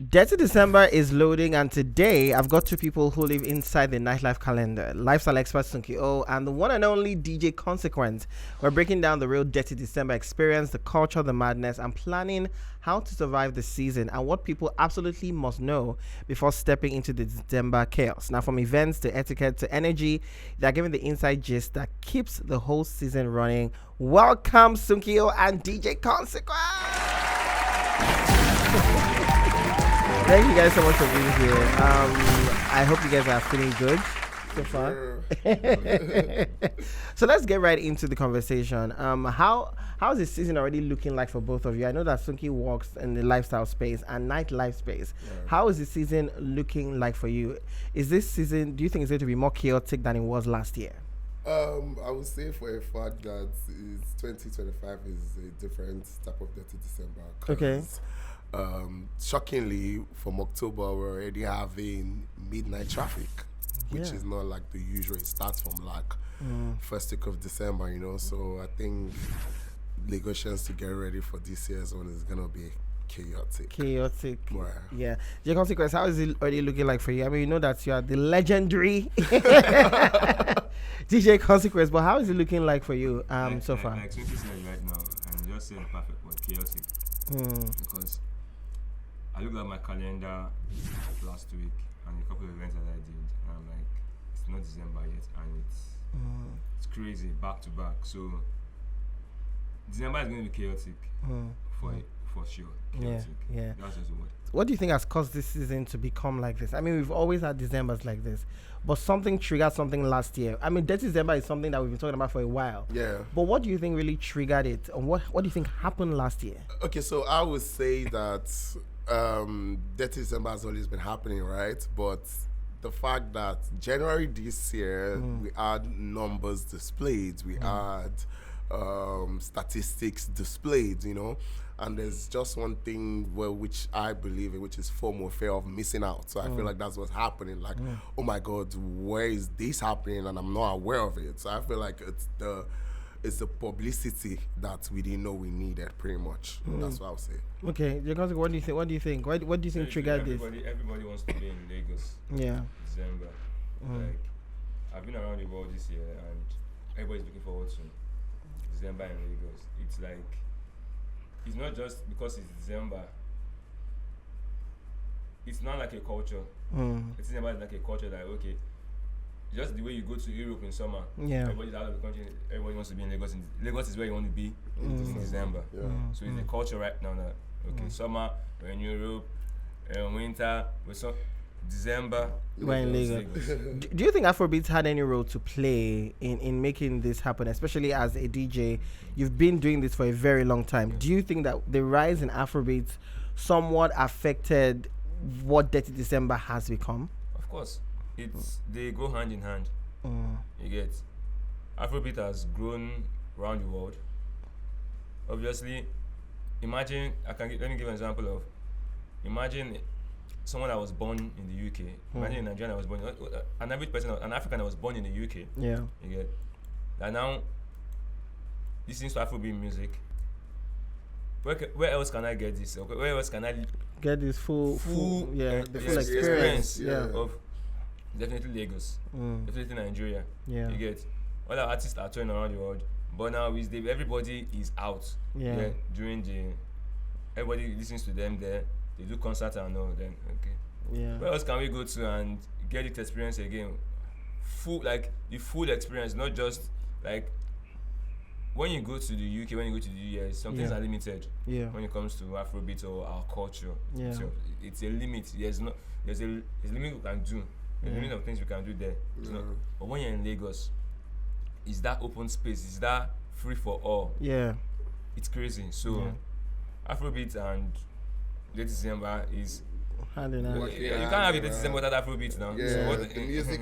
Detty December is loading, and today I've got two people who live inside the Nightlife calendar: lifestyle expert Sunky and the one and only DJ Consequence. We're breaking down the real Detty December experience, the culture, the madness, and planning how to survive the season and what people absolutely must know before stepping into the December chaos. Now, from events to etiquette to energy, they're giving the inside gist that keeps the whole season running. Welcome, Sunky and DJ Consequence. Thank you guys so much for being here. I hope you guys are feeling good so far. So let's get right into the conversation. How's the season already looking like for both of you? I know that Sunky works in the lifestyle space and nightlife space. Yeah. How is the season looking like for you? Is this season, do you think it's going to be more chaotic than it was last year? I would say for a fact that 2025 is a different type of Detty December. Okay. Shockingly, from October, we're already having midnight traffic, which is not like the usual. It starts from like first week of December, So I think Lagosians to get ready for this year's one is gonna be chaotic. Yeah. Your Consequence, how is it already looking like for you? I mean, you know that you are the legendary DJ Consequence, but how is it looking like for you so far? Like Sunky said right now, I'm just saying perfect word, chaotic. Because I looked at my calendar last week and a couple of events that I did, and I'm like, it's not December yet, and it's crazy, back to back. So December is going to be chaotic for sure. Chaotic. Yeah. That's just the word. What do you think has caused this season to become like this? I mean, we've always had Decembers like this, but something triggered something last year. I mean, Detty December is something that we've been talking about for a while. Yeah. But what do you think really triggered it? And what do you think happened last year? Okay, so I would say that Detty December has always been happening, right? But the fact that January this year, we had numbers displayed, we had statistics displayed, and there's just one thing which I believe in, which is FOMO, fear of missing out. So I feel like that's what's happening. Like, oh my God, where is this happening? And I'm not aware of it. So I feel like it's the publicity that we didn't know we needed, pretty much. That's what I'll say. Okay, what do you think? What do you think? What do you think triggered this? Everybody wants to be in Lagos. Yeah. December. Like, I've been around the world this year, and everybody's looking forward to December in Lagos. It's like, it's not just because it's December. It's not like a culture. It's December is like a culture that, okay, just the way you go to Europe in summer, everybody's out of the country, everybody wants to be in Lagos. Lagos is where you want to be in December. So it's the culture right now that, okay, summer, we're in Europe, winter, December, we're in Lagos. Do you think Afrobeats had any role to play in making this happen, especially as a DJ? You've been doing this for a very long time. Do you think that the rise in Afrobeats somewhat affected what Detty December has become? Of course. They go hand in hand. You get Afrobeat has grown around the world. Obviously, imagine let me give an example of someone that was born in the UK. Imagine a Nigerian that was born, an average person, an African that was born in the UK. Yeah. You get that now. Listens to Afrobeat music. Where else can I get this? Where else can I get this full experience? Of definitely Lagos, definitely Nigeria. Yeah. You get all our artists are touring around the world, but now everybody is out. Yeah. During everybody listens to them there. They do concerts and all. Then okay. Yeah. Where else can we go to and get this experience again? The full experience, not just like when you go to the UK, when you go to the US, some things are limited. Yeah. When it comes to Afrobeat or our culture. Yeah. So it's a limit. There's a limit we can do. There's a limit of things we can do there. But when you're in Lagos, it's that open space. It's that free for all. Yeah. It's crazy. So Afrobeat and Detty December is hand in hand. You can't have a Detty December without Afrobeat now. Yeah, so the music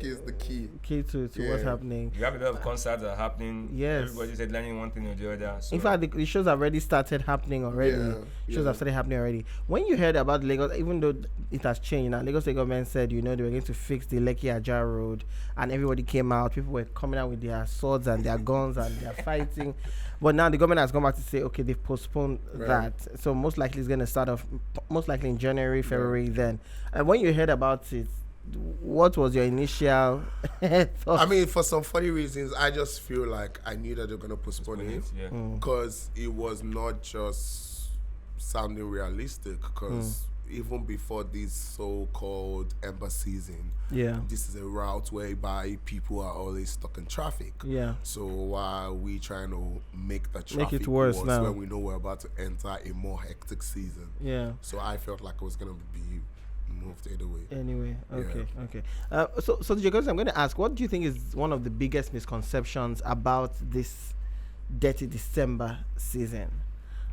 is the key. Key to what's happening. You have a lot of concerts that are happening. Yes. Everybody's headlining one thing or the other. So. In fact, the shows have already started happening already. Shows have started happening already. When you heard about Lagos, even though it has changed now, Lagos State government said, they were going to fix the Lekki Ajah road, and everybody came out. People were coming out with their swords and their guns and they're fighting. But now the government has gone back to say, okay, they've postponed Right. that. So most likely it's going to start off, most likely in January, February then. And when you heard about it, what was your initial thought? I mean, for some funny reasons, I just feel like I knew that they're gonna postpone it Yeah. because it was not just sounding realistic. Because even before this so-called Ember season, Yeah. this is a route whereby people are always stuck in traffic. Yeah. So why are we trying to make the traffic it worse now. when we know we're about to enter a more hectic season? Yeah. So I felt like it was gonna be moved either way. Anyway, okay, Yeah. okay. So DJ Consequence, I'm going to ask, what do you think is one of the biggest misconceptions about this Detty December season?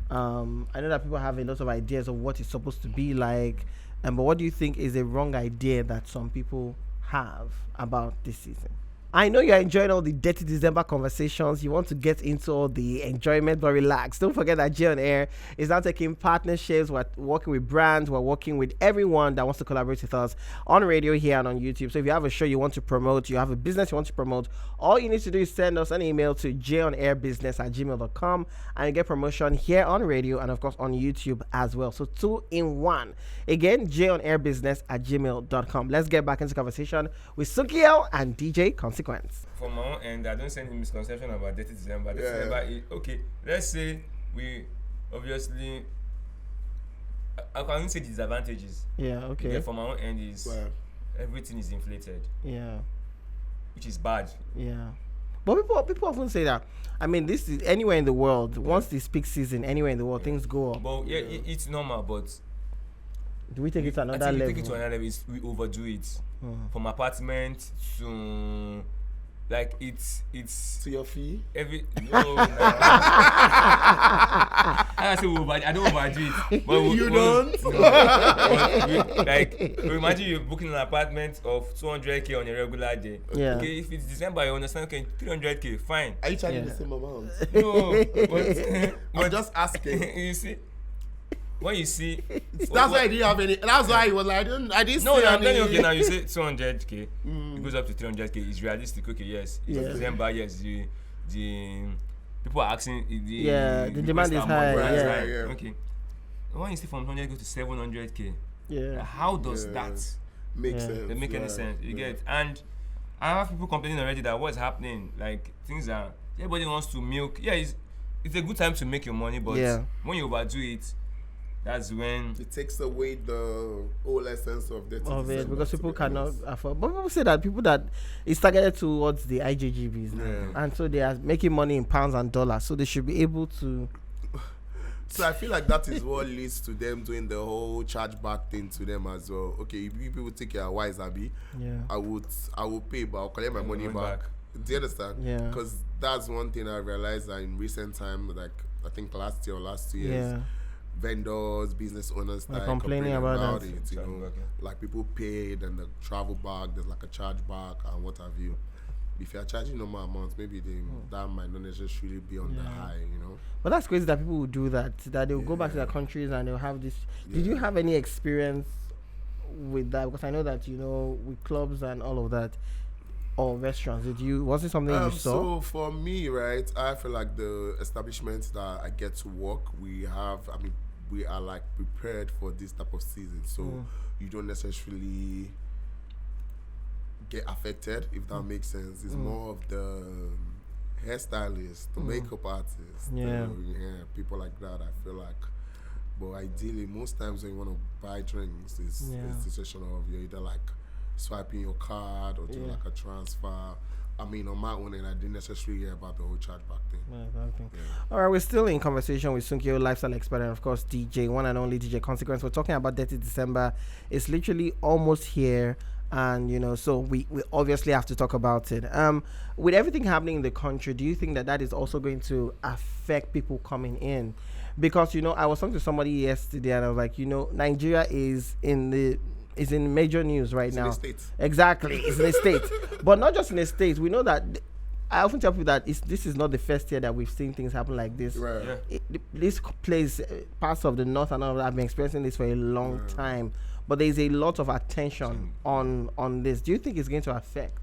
I know that people have a lot of ideas of what it's supposed to be like, but what do you think is a wrong idea that some people have about this season? I know you're enjoying all the Detty December conversations. You want to get into all the enjoyment, but relax. Don't forget that J on Air is now taking partnerships. We're working with brands. We're working with everyone that wants to collaborate with us on radio here and on YouTube. So if you have a show you want to promote, you have a business you want to promote, all you need to do is send us an email to jonairbusiness@gmail.com and you get promotion here on radio and of course on YouTube as well. So 2 in 1. Again, jonairbusiness@gmail.com. Let's get back into conversation with Sunky and DJ Consequence. From my own end, I don't see any misconception about Detty December. Yeah. December okay, let's say we obviously, I can't say disadvantages. Yeah, okay. Yeah, from my own end is Well, everything is inflated, Yeah. which is bad. Yeah, but people often say that. I mean, this is anywhere in the world. Once this peak season, anywhere in the world, things go up. But yeah, it's normal, but Do we take it to I another think we level? take it to another level. We overdo it. From apartment to like it's to your fee. every no. I say I don't overdo it. But You don't? No, but like imagine you're booking an apartment of 200k on a regular day. Yeah. Okay, if it's December, you understand. Okay, 300k, fine. Are you charging Yeah. the same amount? No, but I'm just asking. you see, when you see, That's why I didn't have any. That's why he was like, I didn't no, see I'm any. telling you, okay, now you say 200k, it goes up to 300k. It's realistic, okay, yes. It's Yeah. December, yes. The people are asking. The demand is request high, amount, yeah. right. Yeah. Okay. When you see from 100 go to 700k, Yeah, how does Yeah. that Makes Yeah. sense. make any yeah, sense? You yeah. get? And I have people complaining already that what's happening, like things are, everybody wants to milk. Yeah, it's a good time to make your money, but Yeah. when you overdo it, that's when It takes away the whole essence of Detty of it December, because to people be cannot honest. afford. But people say that people that it's targeted towards the IJGBs, now, Yeah. and so they are making money in pounds and dollars, so they should be able to. So I feel like that is what leads to them doing the whole chargeback thing to them as well. Okay, if you people take your wise Abby, Yeah. I would pay, but I'll collect my money money back. back. Do you understand? Yeah. Because that's one thing I realized that in recent time, like I think last year or last 2 years, Yeah. vendors, business owners They're started complaining about that. it. You know, Chargeback, yeah. like people paid and the travel back, there's like a chargeback and what have you. If you're charging normal amounts, maybe that might not necessarily be on the Yeah. high, you know. But that's crazy that people will do that. That they will go back to their countries and they'll have this. Did you Yeah. have any experience with that? Because I know that with clubs and all of that, or restaurants. Was it something you saw? So for me, right, I feel like the establishments that I get to work, we are like prepared for this type of season. So you don't necessarily get affected, if that makes sense. It's more of the hairstylists, the makeup artists, Yeah. people like that. I feel like, but ideally, most times when you want to buy drinks, it's the situation of you're either like swiping your card or doing like a transfer. I mean, on my own end, I didn't necessarily hear about the whole chargeback thing. All right, we're still in conversation with Sunky, lifestyle expert, and of course DJ, one and only DJ Consequence. We're talking about Detty December. It's literally almost here, and so we obviously have to talk about it. With everything happening in the country, do you think that is also going to affect people coming in? Because I was talking to somebody yesterday, and I was like, Nigeria is in major news right now. In the States. Exactly, it's in the state, but not just in the states. We know that. I often tell people that this is not the first year that we've seen things happen like this. Right. Yeah. This place, parts of the north and all of that, have been experiencing this for a long time, but there is a lot of attention on this. Do you think it's going to affect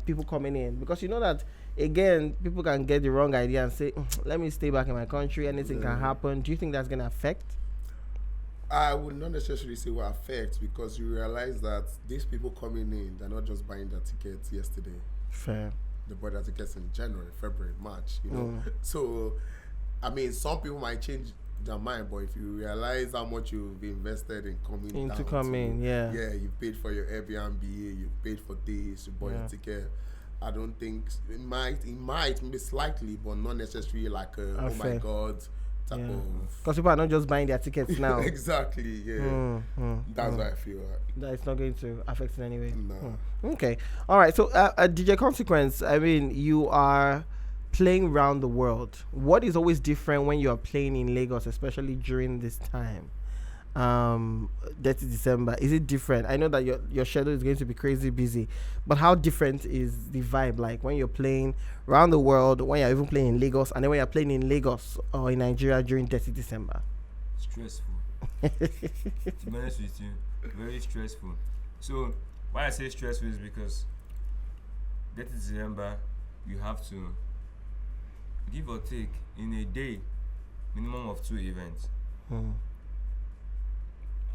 people coming in? Because you know that again, people can get the wrong idea and say, let me stay back in my country, anything can happen. Do you think that's going to affect? I would not necessarily say what affects, because you realize that these people coming in, they're not just buying their tickets yesterday. Fair. They bought their tickets in January, February, March, you know. So, I mean, some people might change their mind, but if you realize how much you've invested in coming yeah, you paid for your Airbnb, you paid for this, you bought your ticket. I don't think it might maybe slightly, but not necessarily like a oh my god type of. Because people are not just buying their tickets now. Exactly, yeah. That's what I feel. That it's not going to affect in any way. No. Okay, all right. So, DJ Consequence. I mean, you are playing around the world. What is always different when you are playing in Lagos, especially during this time? Detty December. Is it different? I know that your schedule is going to be crazy busy, but how different is the vibe like when you're playing around the world, when you're even playing in Lagos, and then when you're playing in Lagos or in Nigeria during Detty December? Stressful. To be honest with you, very stressful. So why I say stressful is because Detty December, you have to give or take in a day minimum of 2 events.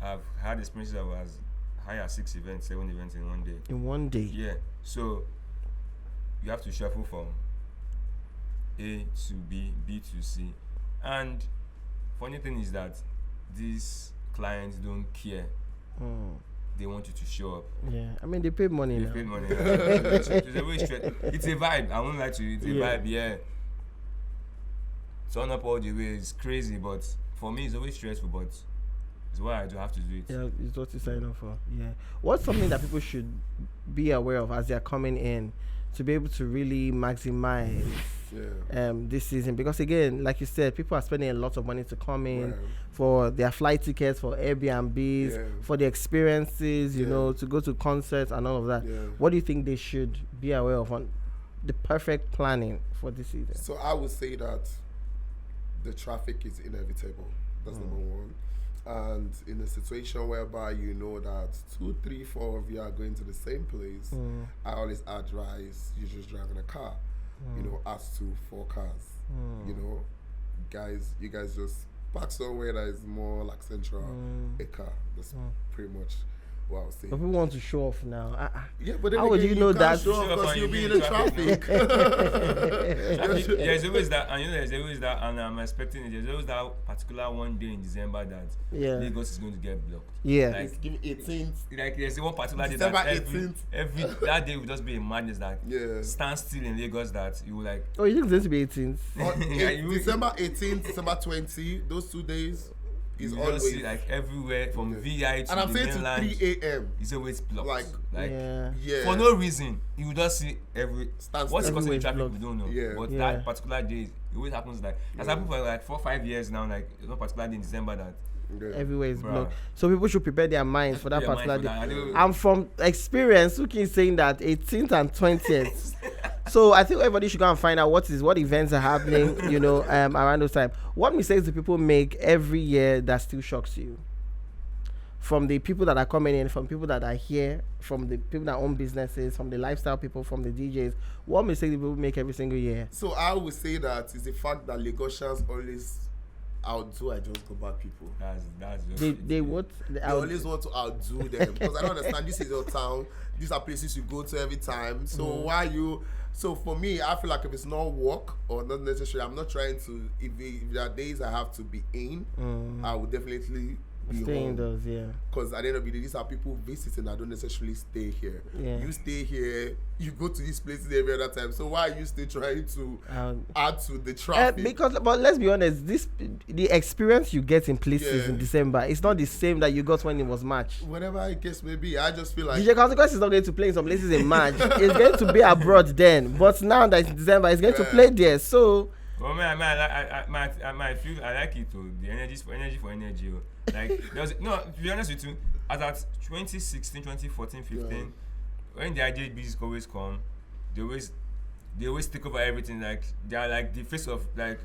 I've had experiences that was high as 6 events, 7 events in one day. In one day? Yeah. So you have to shuffle from A to B, B to C. And funny thing is that these clients don't care. They want you to show up. Yeah. I mean, they pay money now. They pay money. It's a way it's a vibe. I won't lie to you. It's a vibe, yeah. Turn up all the way. It's crazy, but for me, it's always stressful, but it's why I do have to do it. Yeah, it's what you sign up for. Yeah. What's something that people should be aware of as they're coming in to be able to really maximize this season? Because again, like you said, people are spending a lot of money to come in for their flight tickets, for Airbnbs, for the experiences, you know, to go to concerts and all of that. What do you think they should be aware of on the perfect planning for this season? So I would say that the traffic is inevitable. That's number one. And in a situation whereby you know that 2, 3, 4 of you are going to the same place, I always advise you just driving a car. You know, as to 4 cars. You know, you guys just park somewhere that is more like central, a car. That's pretty much what I was saying. But people want to show off now. Yeah, but then how would you know that? Show off because you'll be in the traffic. There's always that, and you know, there's always that, and I'm expecting it. There's always that particular one day in December that Lagos is going to get blocked. Yeah, like give me 18th. Like there's one particular day December that 18th. every that day will just be a madness that stand still in Lagos that you will like. Oh, you think it's going to be 18th? December 18th, December 20. Those 2 days. Is you always see like everywhere from VI to and I'm the saying mainland, to 3 a.m. It's always blocked. Like for no reason. You will just see what's causing the traffic blocked. we don't know. But that particular day, it always happens like that's happened for like 4-5 years now. Like there's no particular day in December that everywhere is blocked. So people should prepare their minds for that particular day. I'm from experience, Suki is saying that 18th and 20th. So I think everybody should go and find out what events are happening, you know, around those time. What mistakes do people make every year that still shocks you? From the people that are coming in, from people that are here, from the people that own businesses, from the lifestyle people, from the DJs. What mistakes do people make every single year? So I would say that is the fact that Lagosians always outdo I just go back people. That's they what? They always want to outdo them because I don't understand. This is your town. These are places you go to every time. So why you? So for me, I feel like if it's not work or not necessarily, I'm not trying to. If there are days I have to be in, I would definitely be stay home. indoors, yeah. Because at the end of the day, these are people visiting that don't necessarily stay here. Yeah. You stay here, you go to these places every other time. So why are you still trying to add to the traffic? But let's be honest, the experience you get in places in December, it's not the same that you got when it was March. Whatever I guess maybe, I just feel like DJ Consequence is not going to play in some places in March. It's going to be abroad then. But now that it's December, it's going to play there. So. Well, man, I feel I like it too. The energy for energy. Like to be honest with you, as at 2016, 2014, 15, when the IJBs always come, they always take over everything. Like they are like the face of like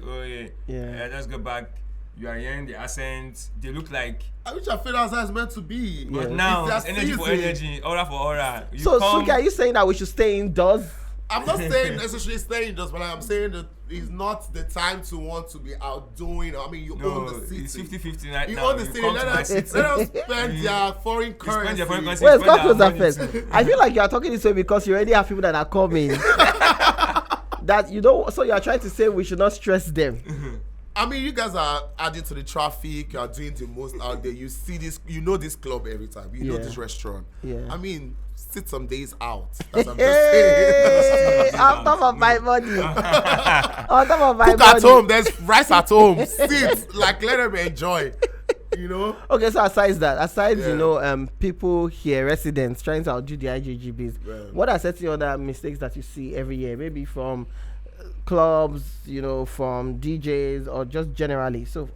let's go back. You are hearing the accents. They look like. I wish I feel that's how it's meant to be. But Yeah. now, It's it's their energy for season. energy, aura for aura. You So, come, Sunky, are you saying that we should stay indoors? I'm not saying necessarily staying indoors, but I'm saying that it's not the time to want to be outdoing. I mean, you own no, the city. it's 50-50 right You now. own the city. come Let to my us city. spend their foreign spend their foreign currency. currency. Wait, Spend let's close their that money. first. I feel like you are talking this way because you already have people that are coming. That you don't. So you are trying to say we should not stress them. I mean, you guys are adding to the traffic. You are doing the most out there. You see this, you know this club every time. You know Yeah. this restaurant. Yeah. I mean, sit some days out. That's what I'm just saying. Hey, on top of my money. On top of my Cook money. at home. There's rice at home. Sit, like let them enjoy. You know. Okay, so aside Yeah. you know, people here, residents trying to outdo the IJGBs, Yeah. what are certain other mistakes that you see every year? Maybe from clubs, you know, from DJs, or just generally. So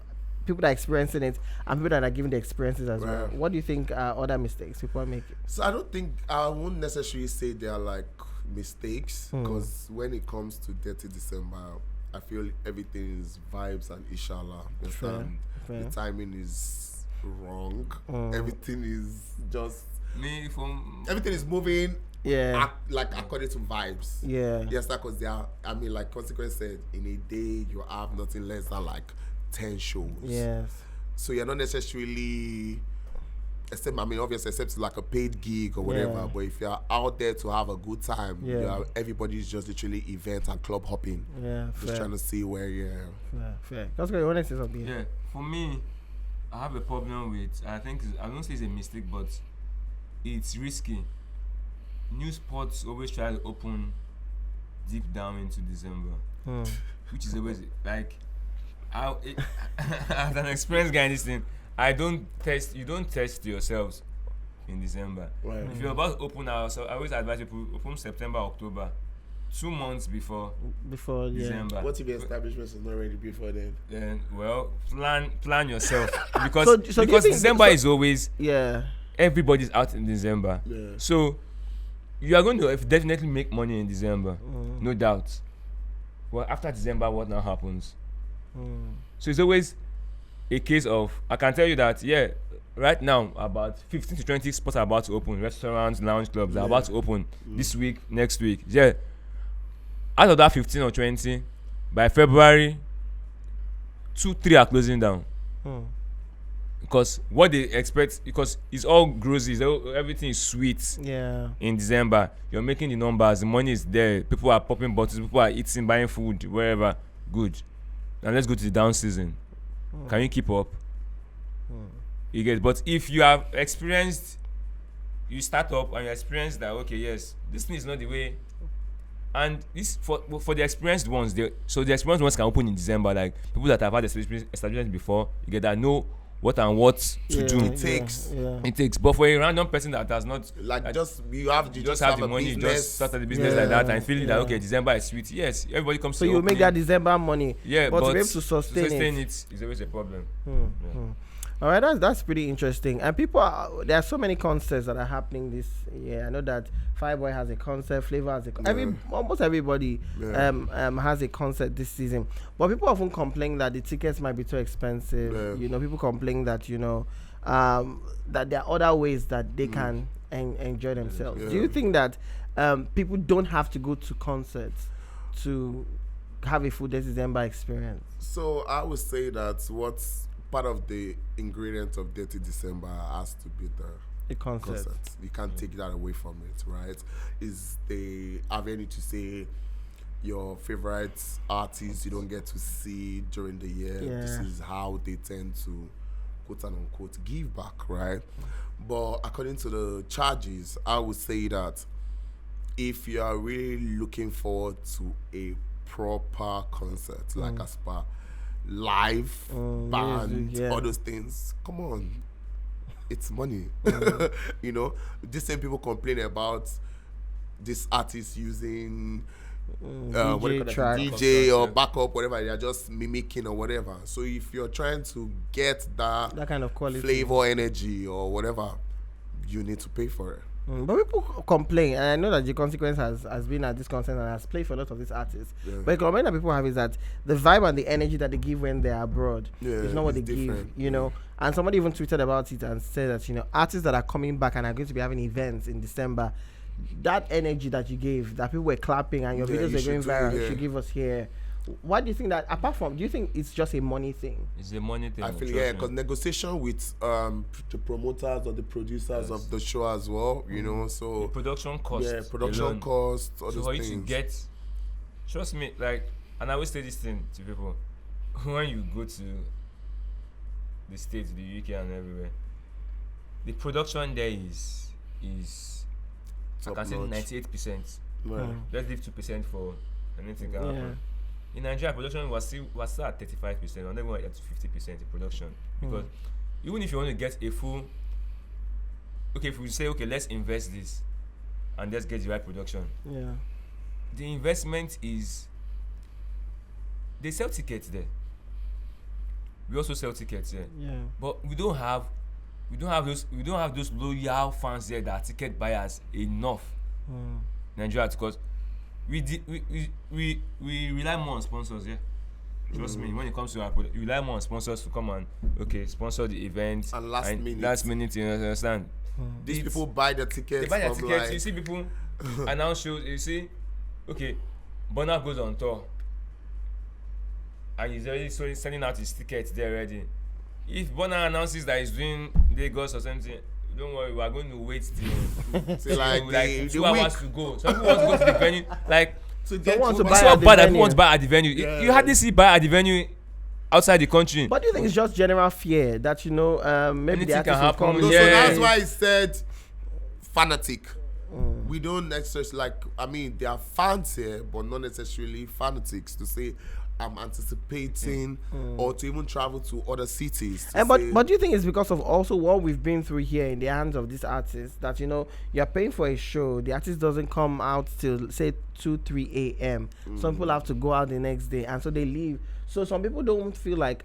people that are experiencing it and people that are giving the experiences as well. Right. What do you think are other mistakes people are making? So I don't think I won't necessarily say they are like mistakes because when it comes to Detty December, I feel everything is vibes and inshallah. You understand? Fair. The timing is wrong. Everything is just Me from everything is moving Yeah. like according to vibes. Yeah. Yes, because they are. I mean, like Consequence said, in a day you have nothing less than like 10 shows. Yes. So you're not necessarily, except I mean, obviously, except like a paid gig or whatever. Yeah. But if you're out there to have a good time, Yeah. everybody's just literally event and club hopping, Yeah. just trying to see where you're. Fair. That's good. You want to say something? yeah. For me, I have a problem with. I think I don't say it's a mistake, but it's risky. New spots always try to open deep down into December, which is always like, as an experienced guy in this thing, you don't test yourselves in December. Right. If you're about to open house, so I always advise people open September, October, 2 months before Before December. What if the establishment is not ready before then? Then well, plan yourself because So do you because think- December is always Yeah. everybody's out in December. Yeah. So you are going to definitely make money in December, no doubt. Well, after December, what now happens? So it's always a case of, I can tell you that, yeah, right now, about 15 to 20 spots are about to open. Restaurants, lounge clubs are about to open this week, next week. Yeah. Out of that 15 or 20, by February, 2-3 are closing down. Because what they expect, because it's all groceries, everything is sweet. Yeah. In December, you're making the numbers, the money is there, people are popping bottles, people are eating, buying food, wherever. Good. Now let's go to the down season. Can you keep up? You get, but if you have experienced, you start up and you experience that, okay, yes, this thing is not the way. And this for the experienced ones, so the experienced ones can open in December, like people that have had establishment before, you get that know what and what to do. It takes. Yeah. It takes, but for a random person that does not, Like just you just have the a money, business. just started the business Yeah, like that, and feeling that yeah. okay, December is sweet. Yes, everybody comes So to you opening. make that December money. Yeah, but but to be able to sustain it. is always a problem. All right, that's pretty interesting. And there are so many concerts that are happening this year. I know that Fireboy has a concert, Flavor has a almost everybody has a concert this season. But people often complain that the tickets might be too expensive. Yeah. You know, people complain that that there are other ways that they can enjoy themselves. Yeah. Do you think that people don't have to go to concerts to have a full December experience? So I would say that what's part of the ingredient of Detty December has to be the concert. You can't take that away from it, right? Is the avenue to say your favorite artists you don't get to see during the year. Yeah. This is how they tend to quote and unquote give back, right? But according to the charges, I would say that if you are really looking forward to a proper concert, like a spa, live band, music, yeah. all those things, come on, it's money. You know, these same people complain about this artist using what do you call it, track. DJ or backup, whatever. They are just mimicking or whatever. So if you're trying to get that That kind of quality. flavor, energy, or whatever, you need to pay for it. But people complain, and I know that the Consequence has been at this concert and has played for a lot of these artists. Yeah. But the complaint that people have is that the vibe and the energy that they give when they're abroad Yeah, is not what they it's give, different. you know. And somebody even tweeted about it and said that, you know, artists that are coming back and are going to be having events in December, that energy that you gave, that people were clapping and your Yeah, videos you were should going do viral, it, you yeah. should give us here. Why do you think that, apart from, do you think it's just a money thing? It's a money thing. I feel trust yeah, me. because negotiation with the promoters or the producers of the show as well, you know. So Production costs. yeah, production alone. costs, all So those for you to things. get, trust me, like, and I always say this thing to people, when you go to the States, the UK and everywhere, the production there is I Top can say notch. 98%. Yeah. Let's leave 2% for anything can Yeah. happen. In Nigeria, production was still at 35%, or never at 50% in production. Because even if you want to get a full, okay, if we say, okay, let's invest this and let's get the right production, Yeah. the investment is, they sell tickets there. We also sell tickets here, Yeah. but we don't have those loyal fans there that are ticket buyers enough. Nigeria, because we rely more on sponsors, yeah. Trust me, when it comes to our product, we rely more on sponsors to come and sponsor the event And last minute. you understand? These It's- people buy the tickets. they buy their from tickets. like, You see people announce shows. You see, okay, Bonner goes on tour, and he's already sending out his tickets there already. If Bonner announces that he's doing Lagos or something, don't worry, we are going to wait till say like the 2 week hours to go. Some people want to go to the venue, like to They get want to to buy it's at not the bad that venue. people want to buy at the venue. Yeah. You hardly see buy at the venue outside the country. But do you think it's just general fear that, you know, maybe the Anything can artist will happen, come? No, yeah. so that's why I said fanatic. We don't necessarily like. I mean, there are fans here, but not necessarily fanatics to say I'm anticipating or to even travel to other cities. To And say, but do you think it's because of also what we've been through here in the hands of these artists that, you know, you're paying for a show, the artist doesn't come out till say 2-3 a.m. Some people have to go out the next day, and so they leave. So some people don't feel like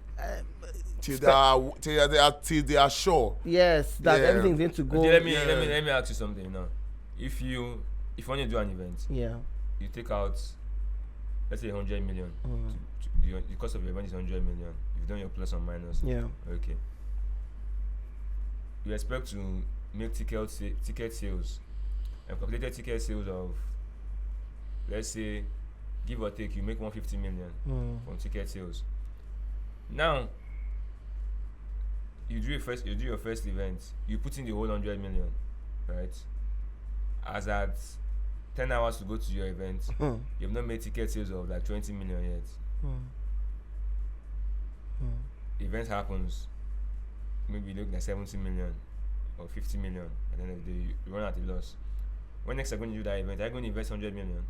till they are sure. yes, that Yeah. everything's going to go. Okay, let me Yeah. let me ask you something now. If you want to do an event, Yeah. you take out, let's say 100 million. The cost of your event is 100 million. You've done your plus or minus. Yeah. Okay. You expect to make ticket sales, and calculated ticket sales of, let's say, give or take, you make 150 million from ticket sales. Now, you do your first event. You put in the whole 100 million, right? As at 10 hours to go to your event, you've not made ticket sales of like 20 million yet. Event happens, maybe you look like 70 million or 50 million, at the end of the day, you run at a loss. When next you're going to do that event, are you going to invest 100 million?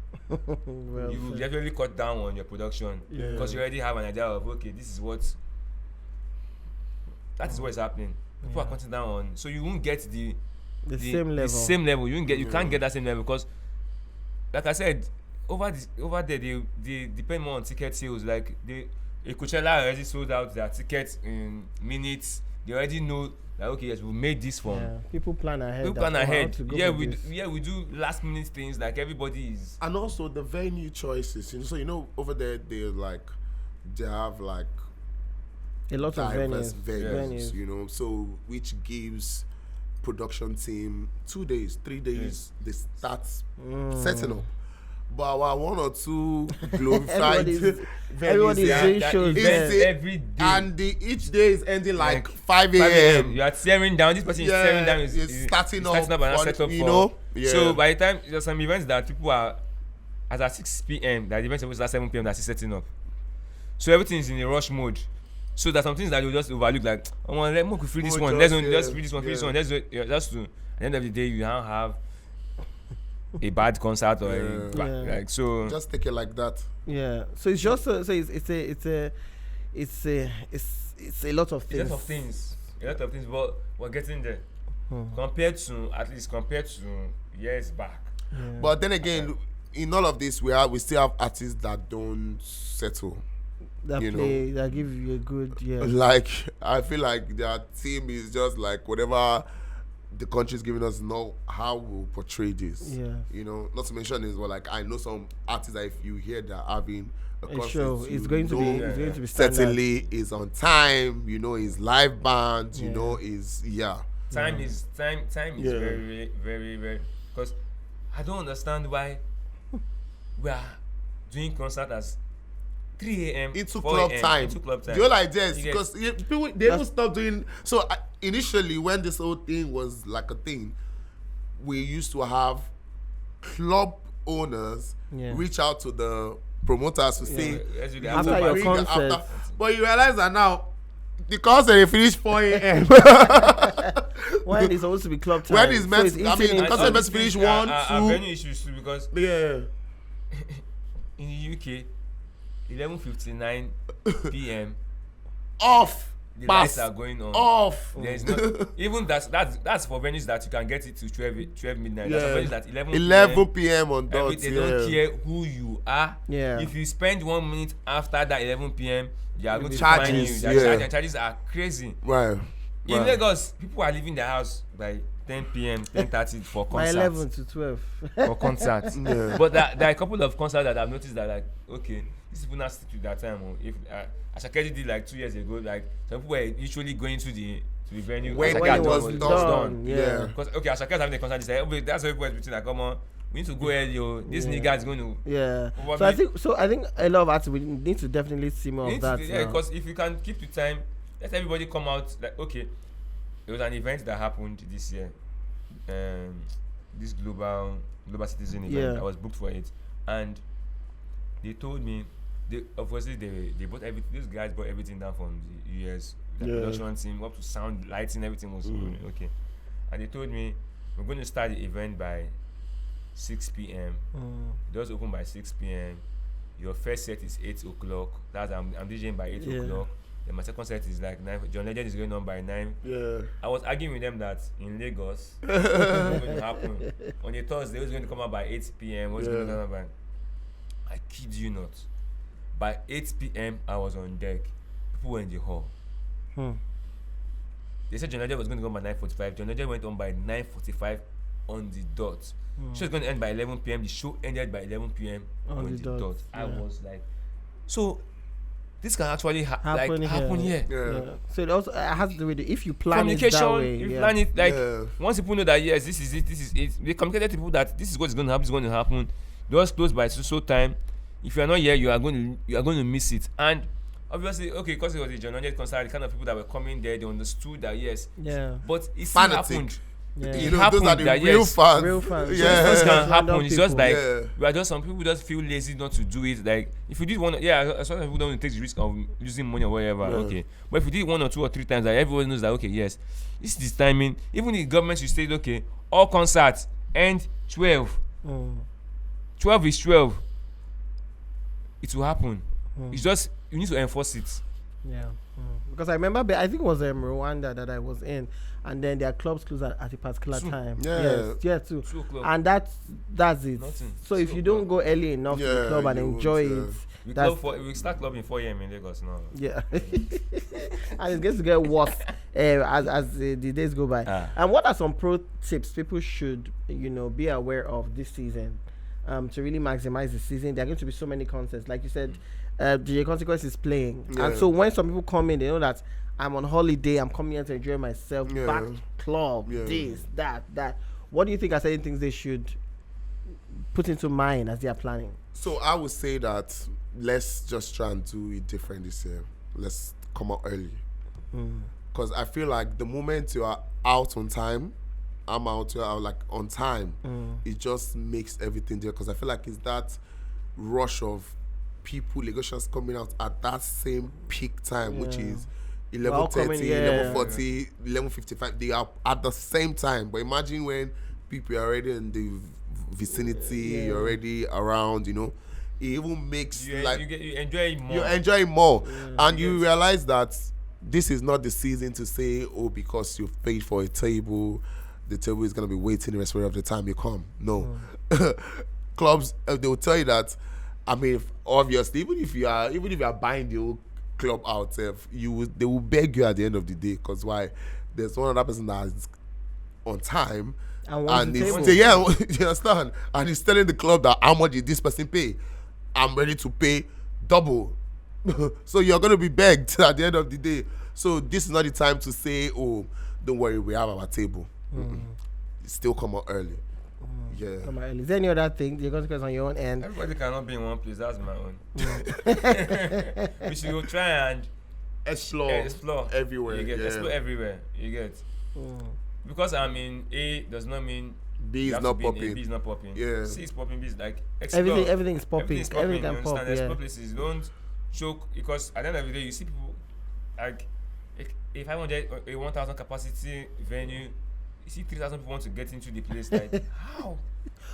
Well, You will definitely cut down on your production because you already have an idea of, okay, that is what is happening. People are cutting down on, so you won't get the same level. same level. You can't get that same level because, like I said, over there they depend more on ticket sales. Like a Coachella already sold out their tickets in minutes. They already know that, okay, yes, we made this from. Yeah. People plan ahead. We plan that, oh, I ahead. want to go Yeah, for this. we do last minute things like everybody is. And also the venue choices. So over there they have like A lot of diverse venues. you know, so which gives production team 2 days, 3 days they start setting up. But our 1 or 2 glorified Everybody's venues, doing That shows Is event it- every day. and each day is ending like 5 5 a.m. You are tearing down. This person is tearing down. It's starting up, and not set up you for. know. Yeah. So by the time there's some events that people are as at 6 p.m. that the event is supposed to start 7 p.m. that's still setting up. So everything is in a rush mode. So there's some things that you just overlook, like, oh, let me free this one. Let's just free this one, free this one. Let's just to. At the end of the day, you don't have a bad concert or like so. Just take it like that. Yeah. So it's just so it's a lot of A things. lot of things, but we're getting there. Compared to years back. But then again, in all of this, we still have artists that don't settle. That you play that give you a good Like I feel like their team is just like whatever the country's giving us know how we'll portray this. Yeah. You know, not to mention is well, like I know some artists that if you hear they're having a concert, show, it's going to be standard. certainly is on time. You know, is live band. You know, is Time is very, very, very. Because I don't understand why we are doing concert as 3 a.m. into 4 club a.m. time. Into club time. The whole idea is because people they will stop doing. So initially, when this whole thing was like a thing, we used to have club owners reach out to the promoters to say after your concert. But you realize that now the concert they finish 4 a.m. When it's supposed to be club time. When it's meant, so I mean, the concert meant to finish 1, 2. Venue issues too because Yeah. in the UK, 11:59 p.m. Off. the Pass. lights are going on. Off. There is not even that's for venues that you can get it to 12 midnight. Yeah. That's for venues that 11 p.m. on dot. They don't care who you are. Yeah. If you spend 1 minute after that 11 p.m., they are going to Charges, fine you. yeah. Their charges are crazy. Right. In Lagos, people are leaving their house by 10 p.m., 10:30 for By concerts. 11 to 12. For concerts. Yeah. But there are a couple of concerts that I've noticed that, like, okay, these people not stick to that time. Or if Ashakedi did like 2 years ago, like some people were usually going to the venue When Ashake it was done. Yeah. Because okay, Ashake is having a concert. They say, okay, that's why people are between like, come on, we need to go early. Oh, this nigga is going to. Yeah. Probably, So I think a lot of artists we need to definitely see more of that. yeah, because if you can keep the time, let everybody come out. Like, okay, there was an event that happened this year. This global citizen event. I was booked for it, and they told me they bought everything. These guys bought everything down from the US. The production team up to sound, lighting, everything was okay. And they told me we're going to start the event by 6 p.m. Doors open by 6 p.m. Your first set is 8 o'clock. That's I'm DJing by 8 o'clock. Then my second set is like 9. John Legend is going on by 9. Yeah. I was arguing with them that in Lagos, what's going to happen on a Thursday, it's going to come out by 8 p.m. What's going to come out by? I kid you not. By 8 p.m., I was on deck. People were in the hall. They said John Legend was going to go by 9:45. John Legend went on by 9:45 on the dot. Show was going to end by 11 p.m. The show ended by 11 p.m. on the dot. I was like, so this can actually happen here. Yeah. So it also has to do with if you plan Communication, it that way. if you plan it like once people know that yes, this is it. They communicated to people that this is what's going to happen. This is going to happen. Doors close by so time. If you are not here, you are going to miss it. And obviously, okay, because it was a John Legend concert, the kind of people that were coming there, they understood that yes. Yeah. But it still happened. Yeah. You know, those are the real fans. Real fans. Yeah. This can happen. It's just like we are just some people just feel lazy not to do it. Like if you did one, some people don't want to take the risk of losing money or whatever. Okay, but if you did 1 or 2 or 3 times, like everyone knows that okay, yes, this is the timing. Even the government should say okay, all concerts end 12. 12 is 12. It will happen. It's just you need to enforce it. Yeah. Because I remember, I think it was Rwanda that I was in, and then their clubs close at a particular time. Yeah. Yes, 2 o'clock. And that's it. Nothing. So if you don't go early enough to the club and enjoy it, we start clubbing 4 a.m. in Lagos now. Yeah. And it gets to get worse as the days go by. And what are some pro tips people should be aware of this season to really maximize the season? There are going to be so many concerts, like you said. DJ Consequence is playing, and so when some people come in, they know that I'm on holiday, I'm coming here to enjoy myself. Back club, this, that. What do you think are certain things they should put into mind as they are planning? So I would say that let's just try and do it different this year. Let's come out early, because I feel like the moment you are out on time, I'm out like on time. It just makes everything there, because I feel like it's that rush of people, Lagosians coming out at that same peak time, which is 11:30, 11:40, 11:55. They are at the same time. But imagine when people are already in the vicinity, you're already around, it even makes you enjoy it more. You enjoy it more. And you realize that this is not the season to say, oh, because you've paid for a table, the table is going to be waiting the rest of the time you come. No. Clubs, they will tell you that. I mean, obviously, even if you are buying the whole club out, they will beg you at the end of the day. Because why? There's one other person that is on time. And wants And the he's table. you understand? And he's telling the club that how much did this person pay? I'm ready to pay double. So you're gonna be begged at the end of the day. So this is not the time to say, oh, don't worry, we have our table. Still come out early. Yeah. Come on, early. Is there any other thing? The consequence on your own end? Everybody cannot be in one place. That's my own. We should go try and explore everywhere. You get explore everywhere. You get. Because I'm in A does not mean B you is have not to be in A, popping. B is not popping. Yeah. C is popping. B is like explore. Everything is popping. Everything can you pop. understand? Yeah. Explore places. Don't choke, because at the end of the day, you see people like if I want a 1,000 capacity venue, you see 3,000 people want to get into the place. Like how?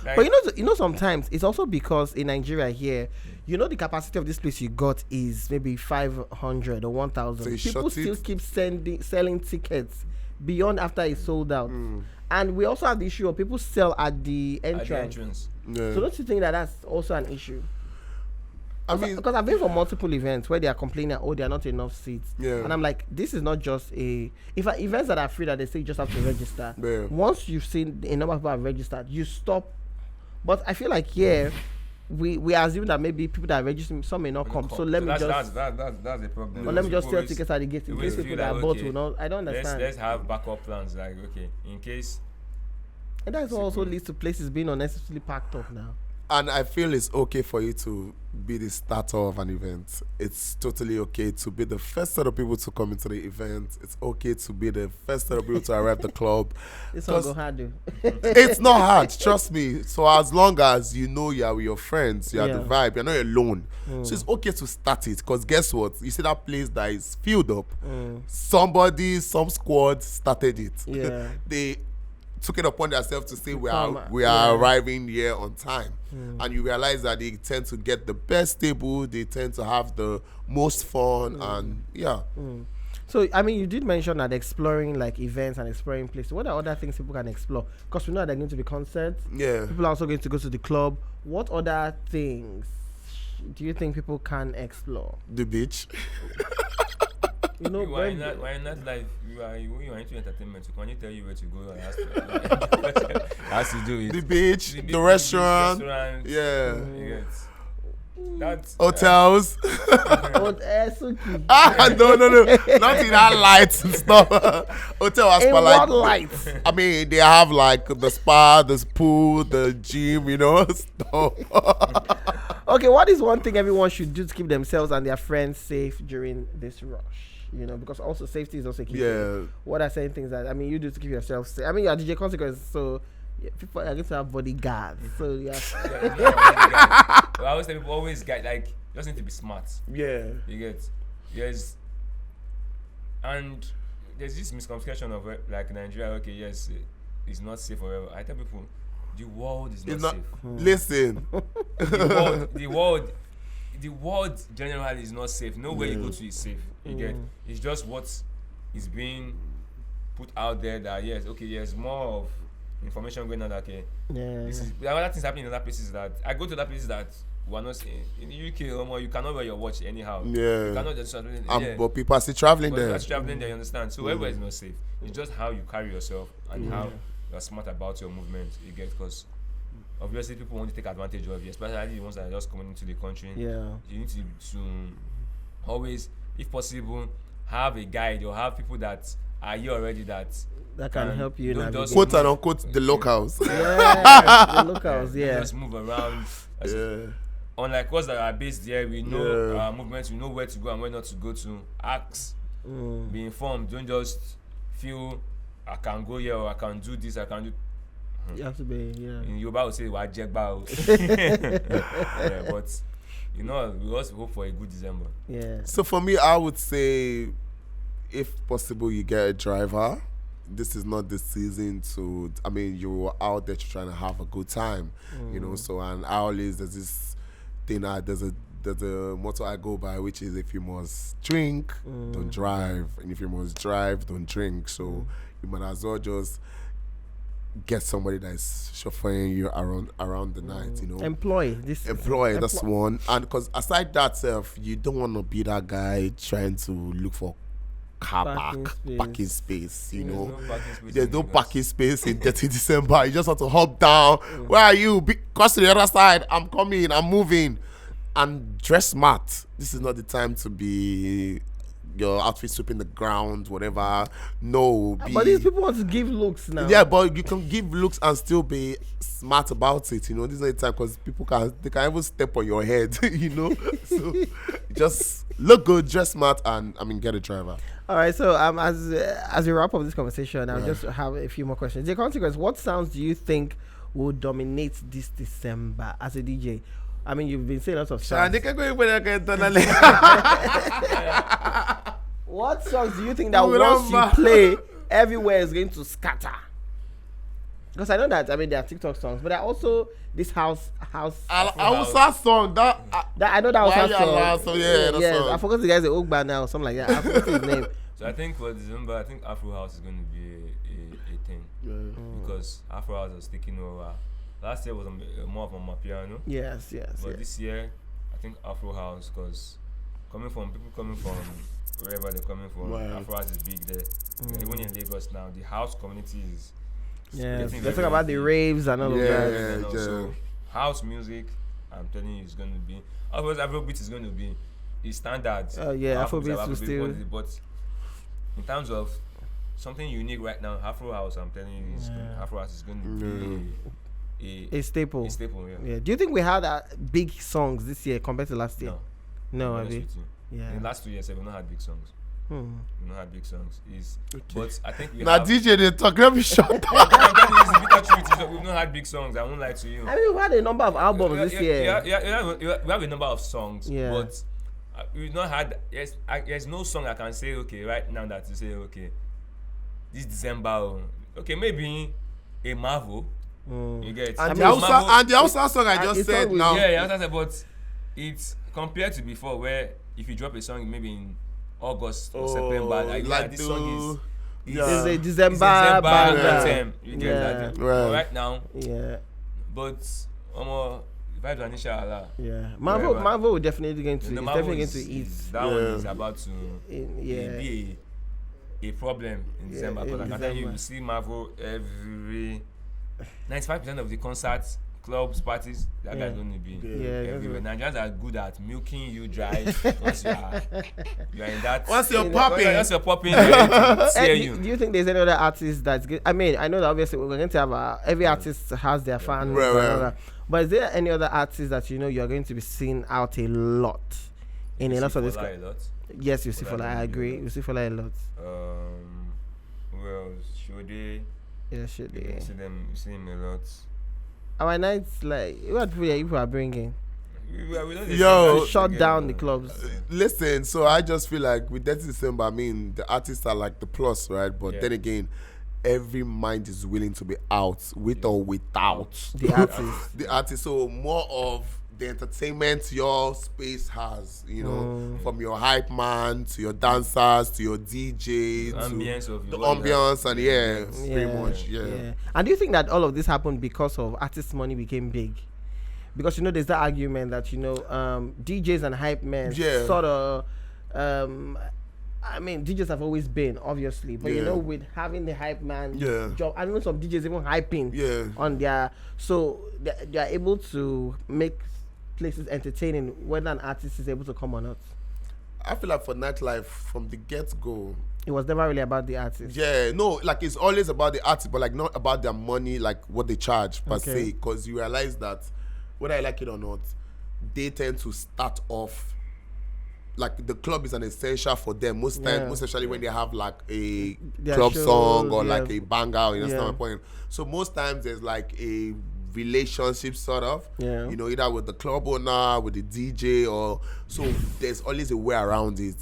Like, But you know, sometimes it's also because in Nigeria here, you know, the capacity of this place you got is maybe 500 or 1,000. So you People shut still it? keep selling tickets beyond after it's sold out. And we also have the issue of people sell at the at the entrance. entrance. Yeah. So don't you think that that's also an issue? I mean, Because I've been for multiple events where they are complaining, oh, there are not enough seats. Yeah. And I'm like, this is not just events that are free that they say you just have to register. Yeah. Once you've seen a number of people have registered, you stop. But I feel like here, we assume that maybe people that are registering, some may not come. So let me that's just, that's the problem. or let me just sell Always- tickets at the gate in always case people feel that like, bought okay, will not. I don't understand. Let's have backup plans. Like, okay, in case. And that's what also leads to places being unnecessarily packed up now. and I feel it's okay for you to be the starter of an event. It's totally okay to be the first set of people to come into the event. It's okay to be the first set of people to arrive at the club. It's all 'Cause go hard, though. it's not hard, trust me. So as long as you know you're with your friends, you have the Yeah. vibe, you're not alone. So it's okay to start it. Because guess what? You see that place that is filled up. Somebody, some squad started it. Yeah. They took it upon themselves to say we Come, are arriving here on time. And you realize that they tend to get the best table, they tend to have the most fun, and yeah. So, I mean, you did mention that exploring like events and exploring places. What are other things people can explore? Because we know there are going to be concerts. Yeah. People are also going to go to the club. What other things do you think people can explore? The beach. You know, You are in Nightlife. You are into entertainment. So can you tell you where to go? And has to do it. The beach, the beach, restaurant. restaurant. Yeah. You get. That's Hotels. Sunky. No. Not in that lights and stuff. Hotel as In per what like. lights? I mean, they have like the spa, the pool, the gym, you know, stuff. Okay, what is one thing everyone should do to keep themselves and their friends safe during this rush? You know, because also safety is also key. Yeah. What are certain things that you do to keep yourself safe? I mean, you're DJ Consequence, so people are going to have bodyguards. So yeah. I always tell people, always get like, you just need to be smart. Yeah. You get. And there's this misconception of like Nigeria. Okay, yes, it's not safe forever. I tell people, the world is not safe. Listen. The world generally is not safe. Nowhere you go to is safe. You get. It's just what is being put out there that yes, more of information going on. That, okay, this is other things happening in other places that I go to other places that we're not seeing. In the UK, you cannot wear your watch anyhow. Yeah. You cannot just But people are still traveling but there. people are traveling there. You understand? So everywhere is not safe. It's just how you carry yourself and how you're smart about your movement. You get, because obviously people want to take advantage of you, especially the ones that are just coming into the country. Yeah. You need to always, if possible, have a guide or have people that are here already that can help you. don't just Quote and unquote the locals. Yeah, the locals. Yeah. just move around. Yeah. Unlike us that are based here, we know our movements, we know where to go and where not to go to. Ask, be informed. Don't just feel I can go here or I can do this, I can do. You have to be, yeah. In Yoruba, would say "Wajegba." Yeah, but we also hope for a good December. Yeah. So for me, I would say, if possible, you get a driver. This is not the season to. I mean, you're out there trying to have a good time, you know. So and I always there's this thing. There's a motto I go by, which is if you must drink, don't drive, and if you must drive, don't drink. So you might as well just get somebody that is chauffeuring you around the night, you know. Employ. That's one. And because aside that self, you don't want to be that guy trying to look for car Parking park, space. parking space, you know. No parking space There's in no Lagos. parking space in Detty December. You just have to hop down. Where are you? Cross to the other side. I'm coming. I'm moving. And dress smart. This is not the time to be your outfit sweeping the ground, whatever. No. But these people want to give looks now. Yeah, but you can give looks and still be smart about it. You know, this is not the time because people can even step on your head. You know, so just look good, dress smart, and get a driver. All right, so as we wrap up this conversation, I'll just have a few more questions. The Consequence, what sounds do you think will dominate this December as a DJ? I mean, you've been saying lots of songs. What songs do you think that once you play, everywhere is going to scatter? Because I know that, there are TikTok songs, but there are also this house. Hausa song that I know that was song. Yeah, that song. I forgot the guy's Ogba now or something like that. I forgot his name. So I think for December, I think Afro House is going to be a thing because Afro House is taking over. Last year was more of a piano. Yes. But this year, I think Afro House, because people coming from wherever they're coming from, Afro House is big there. Even in Lagos now, the house community is. Yeah, let's talk about the raves and all of that. So house music, I'm telling you, is going to be. Otherwise, Afrobeat is going to be a standard. Afrobeat will still. But in terms of something unique right now, Afro House, I'm telling you, Afro House is going to be. A staple. Yeah. Do you think we had big songs this year compared to last year? No, I mean. Yeah. In the last 2 years, we've not had big songs. We've not had big songs. But I think we now have. DJ they talk. Let me shut up. It's the bitter truth is that we've not had big songs. I won't lie to you. I mean, we had a number of albums this year. Yeah, we have a number of songs. Yeah. But we've not had. There's no song I can say right now that you say this December. Maybe a Marvel. You get and the Hausa song I just said now. Yeah, but it's compared to before where if you drop a song maybe in August or September, this song is a December anthem. You get that. Right now. Yeah. But vibes are inshallah. Yeah. Marvel will definitely going to eat. That one is about to be a problem in December. Because I can tell you see Marvel every 95% of the concerts, clubs, parties, that guy's going to be everywhere. Nigerians are good at milking you dry once you are in that. Once you're popping, do you think there's any other artist that's good? I mean, I know that obviously we're going to have every artist has their fans, but is there any other artist that you're going to be seeing out a lot in a lot of this? Yes, you see Fola. I agree. You see Fola a lot. Who else? Shode. Yeah, Shode. You see him a lot. Our nights, what people are bringing? Yo, shut down the clubs. Listen, so I just feel like with Detty December, the artists are like the plus, right? But then again, every mind is willing to be out with or without the artist. The artist. So more of the entertainment your space has, from your hype man to your dancers to your DJ to the ambience and pretty much. And do you think that all of this happened because of artist money became big? Because there's that argument that DJs and hype men sort of DJs have always been obviously, but with having the hype man job, I know some DJs even hyping on their, so they are able to make places entertaining whether an artist is able to come or not. I feel like for Nightlife from the get-go, it was never really about the artist. Yeah, no, it's always about the artist, but not about their money, what they charge per se, because you realize that whether I like it or not, they tend to start off the club is an essential for them most times, most especially when they have a club song or a banger. You understand my point? So most times there's a relationship sort of, either with the club owner, with the DJ, or so there's always a way around it.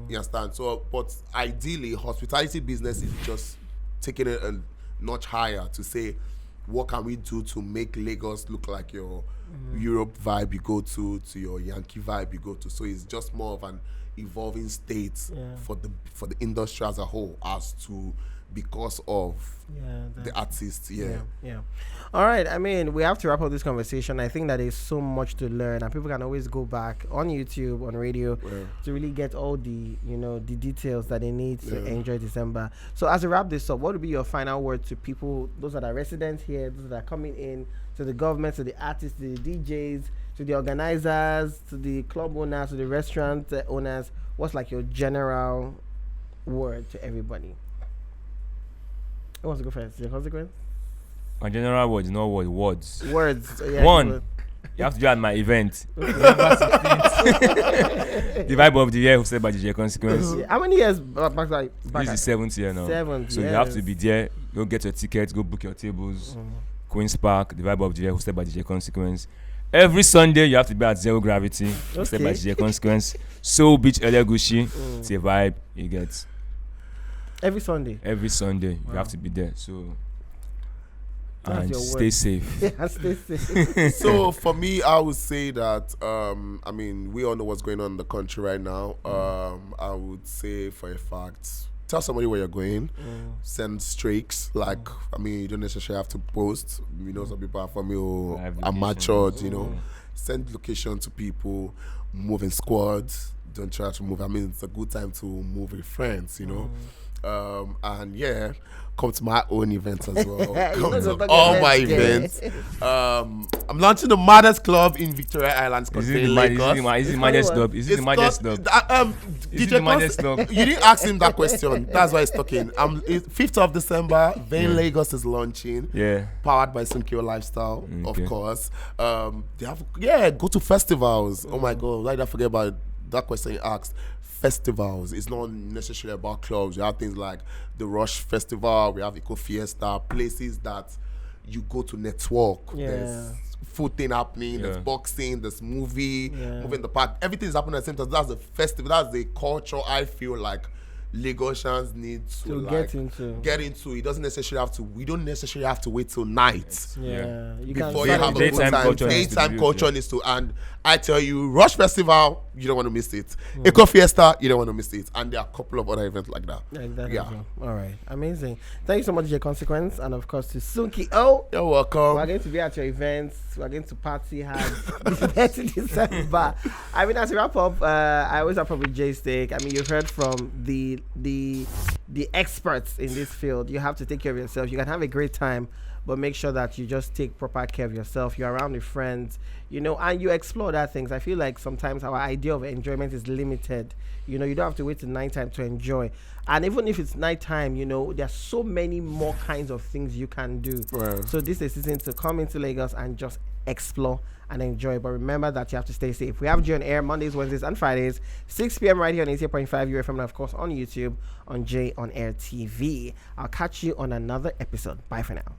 You understand? So, but ideally, hospitality business is just taking it a notch higher to say, what can we do to make Lagos look like your Europe vibe you go to your Yankee vibe you go to? So it's just more of an evolving state for the industry as a whole, as to because of the that's- artist. Yeah. All right. I mean, we have to wrap up this conversation. I think that there's so much to learn, and people can always go back on YouTube, on radio, to really get all the, the details that they need to enjoy December. So, as we wrap this up, what would be your final word to people, those that are residents here, those that are coming in, to the government, to the artists, to the DJs, to the organizers, to the club owners, to the restaurant owners? What's like your general word to everybody? Who wants to go first? Your consequence? My general words, no word, words. Words. One, you have to be at my event. November 16th. The vibe of the year hosted by DJ Consequence. How many years back? This is the 7th year now. So you have to be there. Go get your tickets. Go book your tables. Queen's Park, the vibe of the year hosted by DJ Consequence. Every Sunday you have to be at Zero Gravity hosted by DJ Consequence. Soul Beach, Lagosians. It's a vibe you get. Every Sunday. You have to be there. So. That's And your stay word. safe. Yeah, stay safe. So for me, I would say that I mean, we all know what's going on in the country right now. I would say for a fact, tell somebody where you're going. Send streaks. Like, I mean, you don't necessarily have to post. Some people are from you are matured. Send location to people. Move in squads. Don't try to move. I mean, it's a good time to move with friends. And yeah, come to my own events as well. Come to all my events. I'm launching the Maddest Club in Victoria Island. Is it the Maddest Club? Is it the Maddest Club? Is it the Maddest Club? You didn't ask him that question. That's why he's talking. 5th of December, Vain Lagos is launching. Yeah. Powered by Sunky Lifestyle, of course. They have go to festivals. Oh my God, why did I forget about that question you asked? Festivals. It's not necessarily about clubs. You have things like the Rush Festival. We have Eco Fiesta. Places that you go to network. There's food thing happening. There's boxing. There's movie in the park. Everything is happening at the same time. That's the festival. That's the culture. I feel like Lagosians need to get into. It doesn't necessarily have to. We don't necessarily have to wait till night. Before you have a good time. Daytime culture needs to. And I tell you, Rush Festival, you don't want to miss it. Eco Fiesta, you don't want to miss it. And there are a couple of other events like that. All right, amazing. Thank you so much, DJ Consequence, and of course to Sunky. Oh, you're welcome. We're going to be at your events. We're going to party hard this December. I mean, as we wrap up, I always wrap up with J Steak. I mean, you've heard from the experts in this field. You have to take care of yourself. You can have a great time, but make sure that you just take proper care of yourself. You're around with friends, and you explore that things. I feel like sometimes our idea of enjoyment is limited. You don't have to wait till nighttime to enjoy. And even if it's nighttime, there's so many more kinds of things you can do. Right. So this is a season to come into Lagos and just explore and enjoy. But remember that you have to stay safe. We have J on Air Mondays, Wednesdays, and Fridays, 6 p.m. right here on 88.5 UFM, and of course on YouTube on J on Air TV. I'll catch you on another episode. Bye for now.